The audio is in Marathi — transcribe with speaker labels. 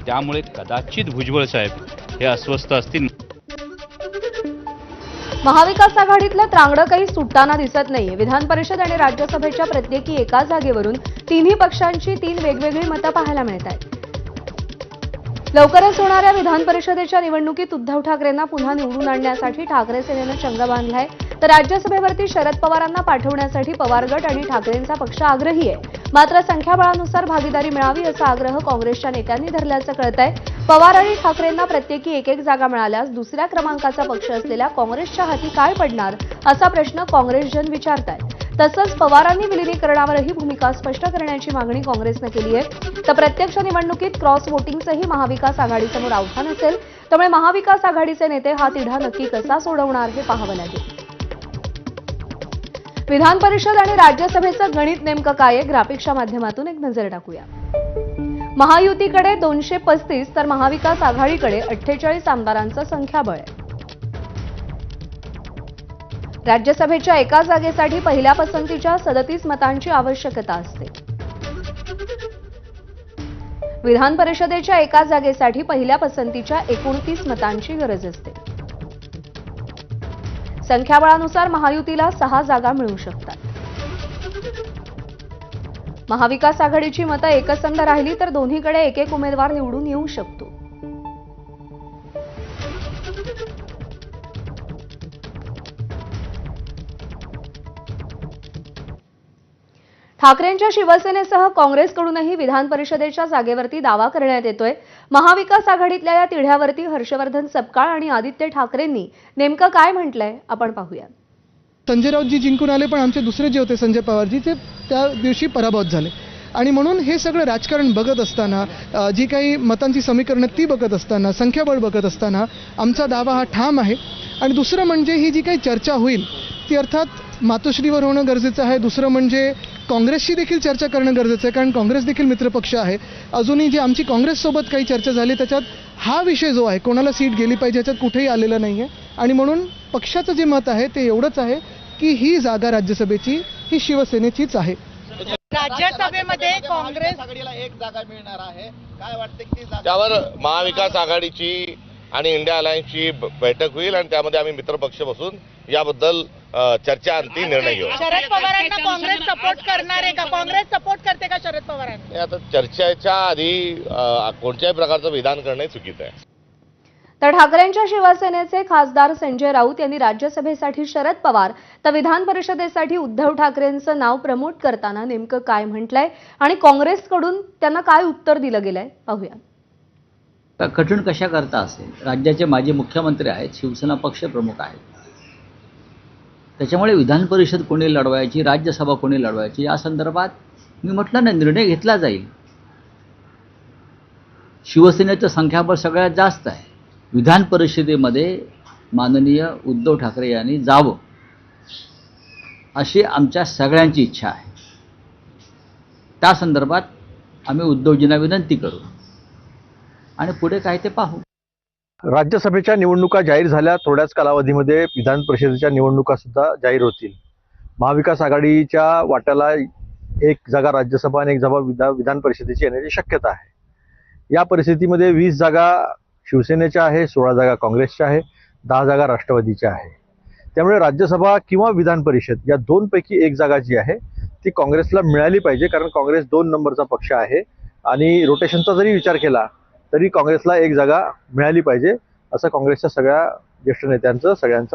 Speaker 1: त्यामुळे कदाचित भुजबळ साहेब हे अस्वस्थ असतील.
Speaker 2: महाविकास आघाडीतलं त्रांगडं काही सुटताना दिसत नाहीये. विधान परिषद आणि राज्यसभेच्या प्रत्येकी एका जागेवरून तिन्ही पक्षांची 3 वेगवेगळी मतं पाहायला मिळत आहेत. लवकरच होणाऱ्या विधान परिषदेच्या निवडणुकीत उद्धव ठाकरेंना पुन्हा निवडून आणण्यासाठी ठाकरे सेनेनं चंग बांधलाय, तर राज्यसभेवरती शरद पवारांना पाठवण्यासाठी पवार गट आणि ठाकरेंचा पक्ष आग्रही आहे. मात्र संख्याबळानुसार भागीदारी मिळावी असा आग्रह काँग्रेसच्या नेत्यांनी धरल्याचं कळतंय. पवार आणि ठाकरेंना प्रत्येकी एक जागा मिळाल्यास दुसऱ्या क्रमांकाचा पक्ष असलेल्या काँग्रेसच्या हाती काय पडणार असा प्रश्न काँग्रेसजन विचारतायत. तसंच पवारांनी विलिनीकरणावरही भूमिका स्पष्ट करण्याची मागणी काँग्रेसनं केली आहे. तर प्रत्यक्ष निवडणुकीत क्रॉस वोटिंगचंही महाविकास आघाडीसमोर आव्हान असेल. त्यामुळे महाविकास आघाडीचे नेते हा तिढा नक्की कसा सोडवणार हे पाहावं लागेल. विधान परिषद आणि राज्यसभेचं गणित नेमकं काय आहे, ग्राफिक्सच्या माध्यमातून एक नजर टाकूया. महायुतीकडे 235 तर महाविकास आघाडीकडे 48 आमदारांचं संख्याबळ आहे. राज्यसभेच्या एका जागेसाठी पहिल्या पसंतीच्या 37 मतांची आवश्यकता असते. विधान परिषदेच्या एका जागेसाठी पहिल्या पसंतीच्या 29 मतांची गरज असते. संख्याबळानुसार महायुतीला 6 जागा मिळू शकतात. महाविकास आघाडीची मतं एकसंध राहिली तर दोन्हीकडे एक उमेदवार निवडून येऊ शकतो. ठाकरेंच्या शिवसेनेसह काँग्रेसकडूनही विधान परिषदेच्या जागेवरती दावा करण्यात येतोय. महाविकास आघाडीतल्या या तिढ्यावरती हर्षवर्धन सपकाळ आणि आदित्य ठाकरेंनी नेमकं काय म्हटलंय आपण पाहूया.
Speaker 3: संजय राऊतजी जिंकून आले, पण आमचे दुसरे जे होते संजय पवारजी ते त्या दिवशी पराभूत झाले. आणि म्हणून हे सगळं राजकारण बघत असताना, जी काही मतांची समीकरणं ती बघत असताना, संख्याबळ बघत असताना आमचा दावा हा ठाम आहे. आणि दुसरं म्हणजे ही जी काही चर्चा होईल ती अर्थात मातोश्रीवर होणं गरजेचं आहे. दुसरं म्हणजे काँग्रेसशी देखील चर्चा करणं गरजेचं आहे, कारण काँग्रेस देखील मित्रपक्ष आहे. अजूनही जी आमची काँग्रेससोबत काही चर्चा झाली त्याच्यात हा विषय जो आहे कोणाला सीट गेली पाहिजे याच्यात कुठेही आलेला नाही आहे. आणि म्हणून पक्षाचं जे मत आहे ते एवढंच आहे की ही जागा राज्यसभेची ही शिवसेनेचीच आहे.
Speaker 4: राज्यसभेमध्ये काँग्रेस आघाडीला एक जागा मिळणार आहे, काय वाटतं की
Speaker 5: त्यावर महाविकास आघाडीची आणि इंडिया अलायन्सची बैठक होईल आणि त्यामध्ये आम्ही मित्रपक्ष बसून याबद्दल चर्चा अंतिम निर्णय घेऊ.
Speaker 4: शरद पवारांना काँग्रेस सपोर्ट करणार आहे का? काँग्रेस सपोर्ट करते का शरद पवारांना?
Speaker 5: आता चर्चेच्या आधी कोणत्याही प्रकारचं विधान करणे चुकीचं आहे.
Speaker 2: तर ठाकरेंच्या शिवसेनेचे खासदार संजय राऊत यांनी राज्यसभेसाठी शरद पवार तर विधान परिषदेसाठी उद्धव ठाकरेंचं नाव प्रमोट करताना नेमकं काय म्हटलंय आणि काँग्रेसकडून त्यांना काय उत्तर दिलं गेलंय पाहूया.
Speaker 6: कठीण कशा करता असेल, राज्याचे माजी मुख्यमंत्री आहेत, शिवसेना पक्ष प्रमुख आहेत. त्याच्यामुळे विधान परिषद कोणी लढवायची, राज्यसभा कोणी लढवायची या संदर्भात मी म्हटलं ना, निर्णय घेतला जाईल. शिवसेनेचं संख्याबळ सगळ्यात जास्त आहे. विधान परिषदेमध्ये माननीय उद्धव ठाकरे यांनी जावं अशी आमच्या सगळ्यांची इच्छा आहे. त्या संदर्भात आम्ही उद्धवजींना विनंती करू आणि पुढे काय ते पाहू.
Speaker 7: राज्यसभेच्या निवडणुका जाहीर झाल्या, थोड्याच कालावधीमध्ये विधान परिषदेच्या निवडणुका सुद्धा जाहीर होतील. महाविकास आघाडीच्या वाट्याला एक जागा राज्यसभा आणि एक जागा विधान परिषदेची येण्याची शक्यता आहे. या परिस्थितीमध्ये 20 जागा शिवसेनेच्या आहे, 16 जागा काँग्रेसच्या आहे, 10 जागा राष्ट्रवादीच्या आहे. त्यामुळे राज्यसभा किंवा विधान परिषद या दोनपैकी एक जागा जी आहे ती काँग्रेसला मिळाली पाहिजे, कारण काँग्रेस 2 नंबरचा पक्ष आहे आणि रोटेशनचा जरी विचार केला तरी काँग्रेसला एक जागा मिळाली पाहिजे असं काँग्रेसच्या सगळ्या ज्येष्ठ नेत्यांचं सगळ्यांचा